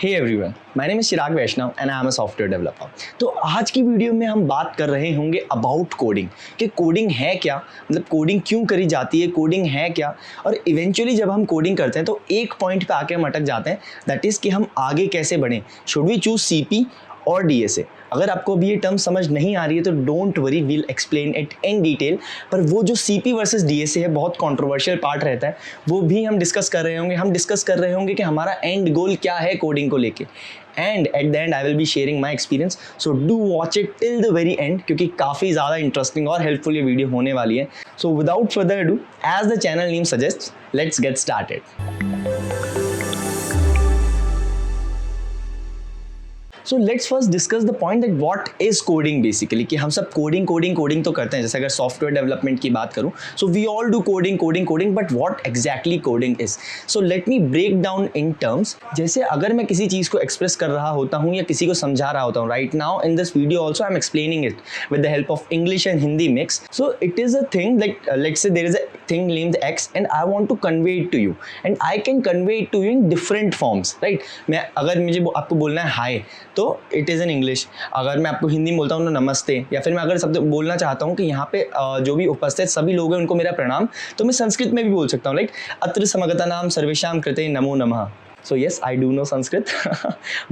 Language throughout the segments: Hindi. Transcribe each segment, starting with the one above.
Hey everyone, my name is Chirag Vaishnav and I am a software developer. तो आज की वीडियो में हम बात कर रहे होंगे अबाउट कोडिंग कि कोडिंग है क्या, मतलब कोडिंग क्यों करी जाती है, कोडिंग है क्या। और इवेंचुअली जब हम कोडिंग करते हैं तो एक पॉइंट पे आके हम अटक जाते हैं, दैट इज़ कि हम आगे कैसे बढ़ें, शुड वी चूज सीपी और डीएसए। अगर आपको अभी ये टर्म समझ नहीं आ रही है तो don't worry, will explain it in detail. पर वो जो सीपी वर्सेस डीएसए है, बहुत कंट्रोवर्शियल पार्ट रहता है, वो भी हम डिस्कस कर रहे होंगे। हम डिस्कस कर रहे होंगे कि हमारा एंड गोल क्या है कोडिंग को लेके, and at the and I will be sharing my experience. So do watch it till the very and, क्योंकि काफ़ी ज़्यादा इंटरेस्टिंग और हेल्पफुल ये वीडियो होने वाली है। So without further ado, as the channel name suggest, let's get started. So let's first discuss the point that what is coding basically, कि हम सब कोडिंग तो करते हैं। जैसे अगर सॉफ्टवेयर डेवलपमेंट की बात करूं, so we all do coding, but what exactly coding is. So let me break down in terms. जैसे अगर मैं किसी चीज़ को एक्सप्रेस कर रहा होता हूं या किसी को समझा रहा होता हूं, right now in this video also I am explaining it with the help of English and Hindi mix. So it is a thing like let's say there is a thing named X and I want to convey it to you, and I can convey it to you in different forms, right. मैं अगर मुझे आपको बोलना है हाय, तो इट इज़ इन इंग्लिश। अगर मैं आपको हिंदी में बोलता हूँ तो नमस्ते, या फिर मैं अगर शब्द बोलना चाहता हूँ कि यहाँ पे जो भी उपस्थित सभी लोग हैं उनको मेरा प्रणाम, तो मैं संस्कृत में भी बोल सकता हूँ, लाइक अत्र समगतानाम सर्वेषां कृते नमो नमः। So yes, I do know Sanskrit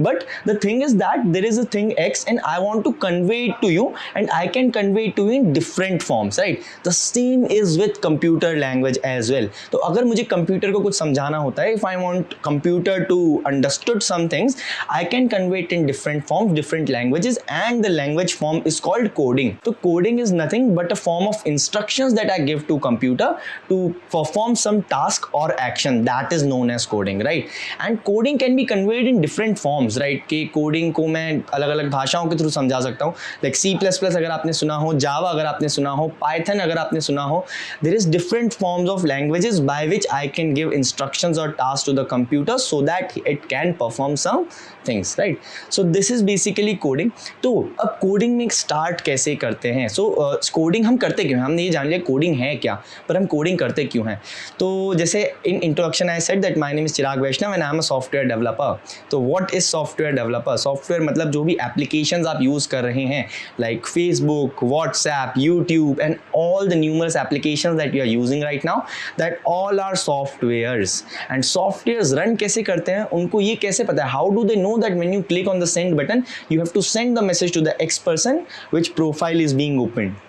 but the thing is that there is a thing X and I want to convey it to you, and I can convey it to you in different forms, right? The same is with computer language as well. तो अगर मुझे कंप्यूटर को कुछ समझाना होता है, if I want computer to understood some things, I can convey it in different forms, different languages, and the language form is called coding. तो coding is nothing but a form of instructions that I give to computer to perform some task or action, that is known as coding, right? And coding can be conveyed in different forms, right. कि कोडिंग को मैं अलग अलग भाषाओं के थ्रू समझा सकता हूँ, लाइक C++ अगर आपने सुना हो, जावा अगर आपने सुना हो, पाइथन अगर आपने सुना हो। There is different forms of languages by which I can give instructions और task to the computer so that it can perform some things, right. So this is basically coding. तो अब कोडिंग में स्टार्ट कैसे करते हैं? सो कोडिंग हम करते क्यों हैं? हमने ये जान लिया कोडिंग है क्या, पर हम कोडिंग करते क्यों हैं? तो जैसे in introduction I said that my name is Chirag Vaishnav and I am a software developer. तो what is software developer? Software मतलब जो भी एप्लीकेशंस आप यूज़ कर रहे हैं, like Facebook, WhatsApp, YouTube and all the numerous applications that you are using right now, that all are softwares. And softwares run कैसे करते हैं, उनको ये कैसे पता है? How do they know that when you click on the send button you have to send the message to the X person which profile is being opened,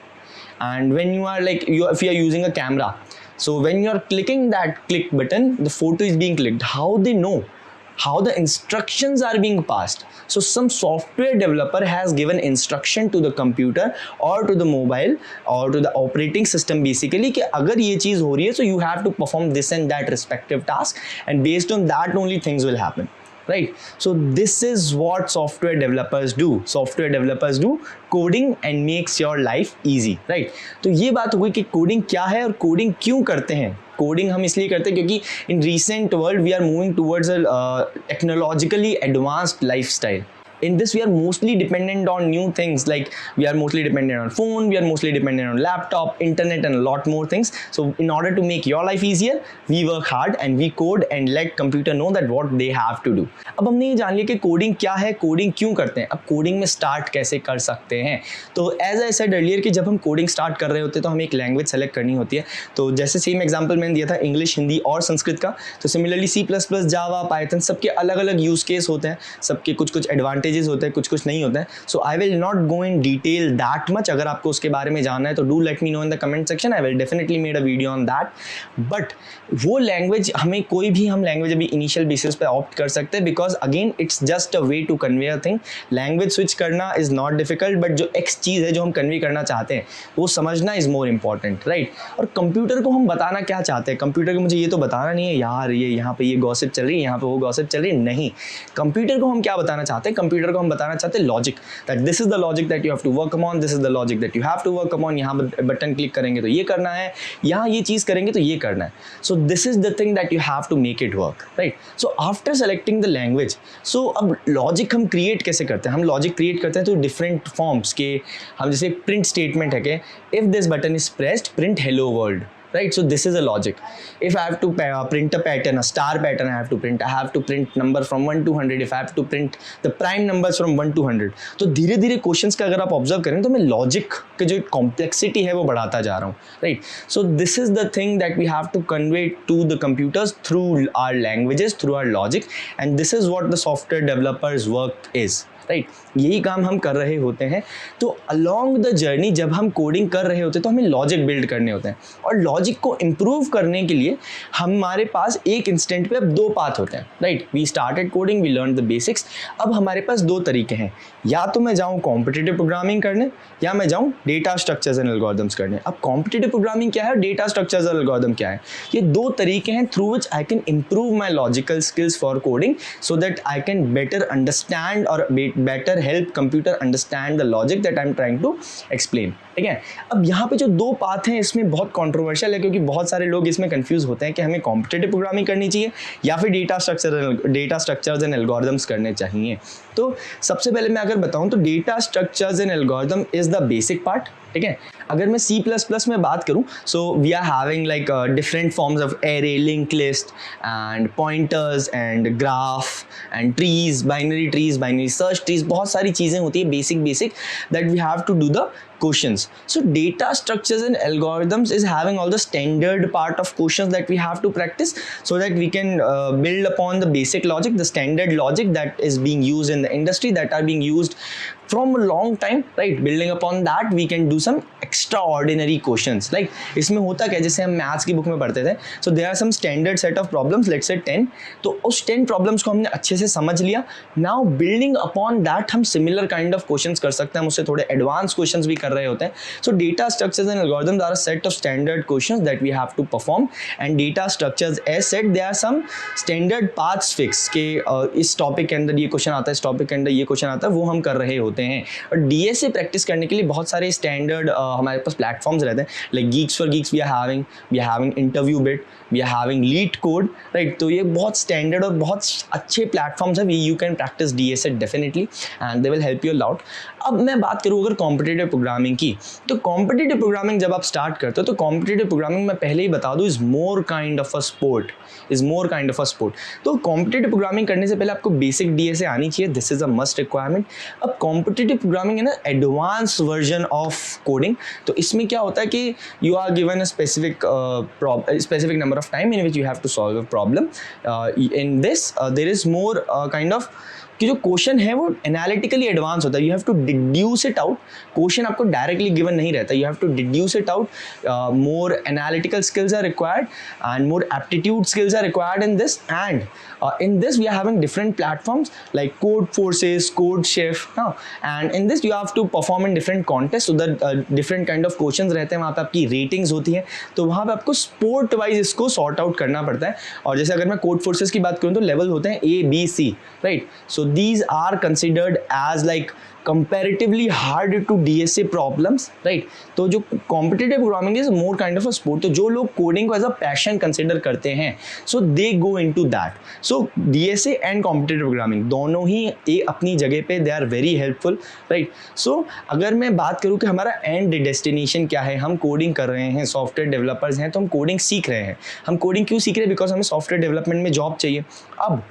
and when you are like if you are using a camera, so when you are clicking that click button, the photo is being clicked. How they know? How the instructions are being passed? So some software developer has given instruction to the computer or to the mobile or to the operating system basically कि अगर ये चीज़ हो रही है so you have to perform this and that respective task, and based on that only things will happen, right? So this is what software developers do. Software developers do coding and makes your life easy, right? तो ये बात हो गई कि कोडिंग क्या है और कोडिंग क्यों करते हैं। कोडिंग हम इसलिए करते हैं क्योंकि in recent world we are moving towards a technologically advanced lifestyle. In this we are mostly dependent on new things, like we are mostly dependent on phone, we are mostly dependent on laptop, internet and a lot more things. So in order to make your life easier, we work hard and we code and let computer know that what they have to do. अब हमने ये जान लिया कि कोडिंग क्या है, कोडिंग क्यों करते हैं, अब कोडिंग में स्टार्ट कैसे कर सकते हैं। तो एज आई सेड अर्लियर कि जब हम कोडिंग स्टार्ट कर रहे होते हैं तो हमें एक लैंग्वेज सेलेक्ट करनी होती है। तो जैसे सेम एग्जाम्पल मैंने दिया था इंग्लिश, हिंदी और संस्कृत का, तो सिमिलरली C++, जावा, पाइथन सबके अलग अलग यूज केस होते हैं, सबके कुछ कुछ एडवांटेजेस होते हैं, कुछ कुछ नहीं होते हैं। So I will not go in detail that much. अगर आपको उसके बारे में जानना है तो do let me know in the comment section, I will definitely made a video on that. But वो लैंग्वेज हमें कोई भी हम लैंग्वेज अभी इनिशियल बेसिस पे ऑप्ट कर सकते हैं, because again it's just a way to convey a thing. Language switch करना इज नॉट डिफिकल्ट, बट जो एक्स चीज़ है जो हम कन्वे करना चाहते हैं वो समझना इज मोर इंपॉर्टेंट, राइट। और कंप्यूटर को हम बताना क्या चाहते हैं? कंप्यूटर को मुझे ये तो बताना नहीं है यार ये यहाँ पे ये गॉसिप चल रही है, यहाँ पे वो गॉसिप चल रही है, नहीं। कंप्यूटर को हम क्या बताना चाहते हैं? कंप्यूटर को हम बताना चाहते हैं logic, that this is the logic that you have to work upon, this is the logic that you have to work upon. यहाँ बटन क्लिक करेंगे तो ये करना है, यहाँ ये चीज़ करेंगे तो ये करना है। So this is the thing that you have to make it work, right. So after selecting the language, so अब लॉजिक हम क्रिएट कैसे करते हैं? हम लॉजिक क्रिएट करते हैं तो डिफरेंट फॉर्म्स के, हम जैसे प्रिंट स्टेटमेंट है कि if this button is pressed print hello world, right? So this is a logic. If I have to print a pattern, a star pattern I have to print number from 1 to 100. If I have to print the prime numbers from 1 to 100, तो धीरे धीरे क्वेश्चंस का अगर आप ऑब्जर्व करें तो मैं लॉजिक के जो कॉम्प्लेक्सिटी है वो बढ़ाता जा रहा हूँ, right? So this is the thing that we have to convey to the computers through our languages, through our logic, and this is what the software developers work is, right? यही काम हम कर रहे होते हैं. तो अलोंग द जर्नी जब हम कोडिंग कर रहे होते हैं तो हमें लॉजिक बिल्ड करने होते हैं, और लॉजिक को इम्प्रूव करने के लिए हमारे पास एक इंस्टेंट पे अब दो पाथ होते हैं, right? We started coding, we learn the basics. अब हमारे पास दो तरीके हैं, या तो मैं जाऊँ कॉम्पिटिटिव प्रोग्रामिंग करने, या मैं जाऊँ डेटा स्ट्रक्चर्स एंड एल्गोरिथम्स करने. अब कॉम्पिटिटिव प्रोग्रामिंग क्या है, डेटा स्ट्रक्चर्स एंड एल्गोरिथम क्या है? ये दो तरीके हैं through which I can improve my logical skills for coding, so that I can better understand और better help computer understand the logic that I am trying to explain. ठीक है, अब यहाँ पे जो दो पाथ हैं इसमें बहुत कंट्रोवर्शियल है, क्योंकि बहुत सारे लोग इसमें कंफ्यूज होते हैं कि हमें कॉम्पिटिटिव प्रोग्रामिंग करनी चाहिए या फिर डेटा स्ट्रक्चर्स एंड एल्गोरिथम्स करने चाहिए. तो सबसे पहले मैं अगर बताऊं तो data structures and algorithm is the basic part. ठीक है, अगर मैं C++ में बात करूं, so we are having like different forms of array, link list and pointers and graph and trees, binary search trees, बहुत सारी चीज़ें होती है basic that we have to do the questions. So data structures and algorithms is having all the standard part of questions that we have to practice, so that we can build upon the basic logic, the standard logic that is being used in the industry, that are being used from a long time, right? Building upon that we can do some extraordinary questions. Like इसमें होता क्या, जैसे हम मैथ्स की बुक में पढ़ते थे, so there are some standard set of problems, let's say 10. तो उस 10 problems को हमने अच्छे से समझ लिया. Now building upon that हम similar kind of questions कर सकते हैं, हम उससे थोड़े advanced questions भी कर रहे होते हैं. So data structures and algorithms are a set of standard questions that we have to perform, and data structures as said there are some standard paths fixed के इस टॉपिक के अंदर ये क्वेश्चन आता है, इस टॉपिक के अंदर ये क्वेश्चन आता है, वो हम कर रहे होते हैं. और डीएसए प्रैक्टिस करने के लिए बहुत सारे स्टैंडर्ड हमारे पास प्लेटफॉर्म्स रहते हैं, like geeks for geeks we are having interview bit, we are having leet code, right? तो ये बहुत स्टैंडर्ड और बहुत अच्छे प्लेटफॉर्म्स हैं. You can practice DSA definitely and they will help you lot. अब मैं बात करूँ अगर कॉम्पिटिटिव प्रोग्रामिंग की, तो कॉम्पिटिटिव प्रोग्रामिंग जब आप स्टार्ट करते हो तो कॉम्पिटिटिव प्रोग्रामिंग मैं पहले ही बता दूँ is more kind of a sport. तो कॉम्पिटिटिव प्रोग्रामिंग करने से पहले आपको बेसिक डीएसए आनी चाहिए. This is a must requirement. अब कॉम्पिटिटिव प्रोग्रामिंग है ना एडवांस वर्जन ऑफ कोडिंग. तो इसमें क्या होता है कि you are given a specific number of time in which you have to solve a problem. In this there is more kind of कि जो क्वेश्चन है वो एनालिटिकली एडवांस होता है. You have to deduce it out. Question आपको डायरेक्टली गिवन नहीं रहता, you have to deduce it out. More analytical skills are required and more aptitude skills are required in this. And in this we are having different platforms like Codeforces, CodeChef, and in this you have to perform in different contests, so that different kind of questions रहते हैं, वहाँ पे आपकी ratings होती हैं, तो वहाँ पे आपको sport wise इसको sort out करना पड़ता है. और जैसे अगर मैं Codeforces की बात करूँ तो लेवल होते हैं A, B, C, right? So these are considered as like comparatively hard to DSA problems, right? तो जो competitive programming is more kind of a sport, तो जो लोग कोडिंग को एज अ पैशन कंसिडर करते हैं, so they go into that. So DSA and competitive programming दोनों ही अपनी जगह पे they are very helpful, right? So अगर मैं बात करूँ कि हमारा एंड डेस्टिनेशन क्या है, हम कोडिंग कर रहे हैं, सॉफ्टवेयर डेवलपर्स हैं, तो हम कोडिंग सीख रहे हैं. हम कोडिंग क्यों सीख रहे हैं? बिकॉज हमें सॉफ्टवेयर डेवलपमेंट में जॉब चाहिए. अब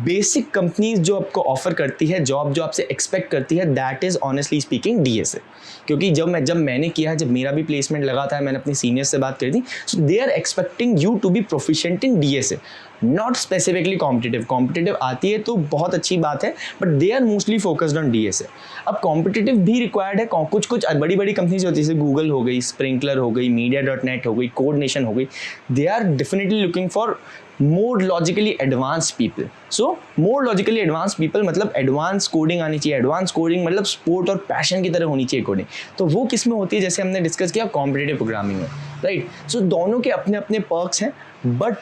बेसिक कंपनीज जो आपको ऑफर करती है, जॉब जो आपसे एक्सपेक्ट करती है, that is honestly speaking DSA. क्योंकि जब मैंने किया है, जब मेरा भी प्लेसमेंट लगा था, मैंने अपने सीनियर्स से बात करी थी, so they are expecting you to be proficient in DSA, not specifically competitive आती है तो बहुत अच्छी बात है, but they are mostly focused on DSA. अब कॉम्पिटिटिव भी रिक्वायर्ड है. कुछ बड़ी कंपनीज होती है, जैसे गूगल हो गई, स्प्रिंकलर हो गई, मीडिया.नेट हो गई, कोडनेशन हो गई, they are definitely looking for more logically advanced people. So more logically advanced people मतलब एडवांस कोडिंग आनी चाहिए. एडवांस कोडिंग मतलब स्पोर्ट और पैशन की तरह होनी चाहिए कोडिंग. तो वो किस में होती है, जैसे हमने डिस्कस किया कॉम्पिटिटिव प्रोग्रामिंग में, राइट? सो दोनों के अपने अपने पर्क्स हैं. बट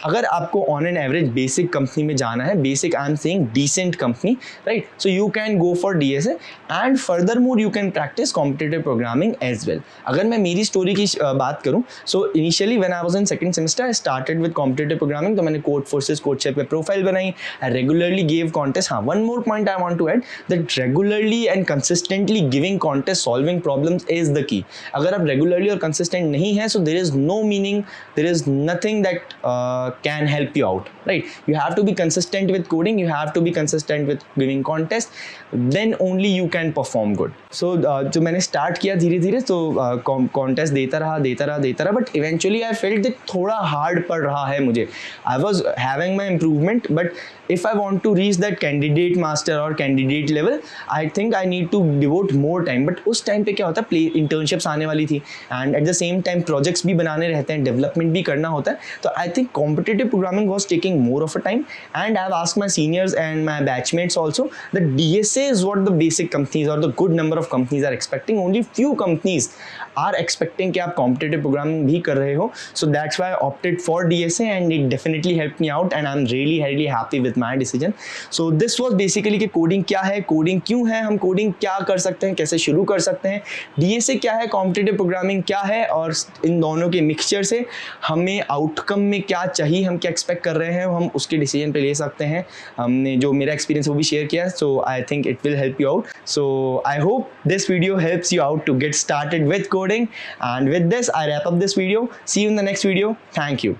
अगर आपको on an average basic company में जाना है, basic I am saying decent company, right? So you can go for DSA and furthermore you can practice competitive programming as well. अगर मैं मेरी स्टोरी की बात करूँ, so initially when I was in second semester I started with competitive programming. तो मैंने Codeforces, CodeChef पे प्रोफाइल बनाई. I regularly give contest. हाँ, one more point I want to add, that regularly and consistently giving contest, solving problems is the key. अगर आप रेगुलरली और कंसिस्टेंट नहीं है, हैं, so there is no meaning, there is nothing that can help you out, right? You have to be consistent with coding, you have to be consistent with giving contest, then only you can perform good. So जो मैंने start किया धीरे धीरे, तो contest देता रहा, but eventually I felt that थोड़ा hard पड़ रहा है मुझे. I was having my improvement, but if I want to reach that candidate master or candidate level, I think I need to devote more time. But उस टाइम पे क्या होता है, internships आने वाली थी, and at the same time projects भी बनाने रहते हैं, development भी करना होता है, तो I think competitive programming was taking more of a time. And I've asked my seniors and my batchmates also that DSA is what the basic companies or the good number of companies are expecting. Only few companies are expecting कि आप competitive programming भी कर रहे हो. So that's why I opted for DSA, and it definitely helped me out, and I'm really happy with my decision. So this was basically कि coding क्या है, coding क्यों है, हम coding क्या कर सकते हैं, कैसे शुरू कर सकते हैं, DSA क्या है, competitive programming क्या है, और इन दोनों के मिक्सचर से हमें आउटकम में क्या चाहिए, हम क्या एक्सपेक्ट कर रहे हैं, हम उसके डिसीजन पे ले सकते हैं. हमने जो मेरा एक्सपीरियंस वो भी शेयर किया, so I think it will help you out. So I hope this video helps you out to get started with coding, and with this I wrap up this video. See you in the next video. Thank you.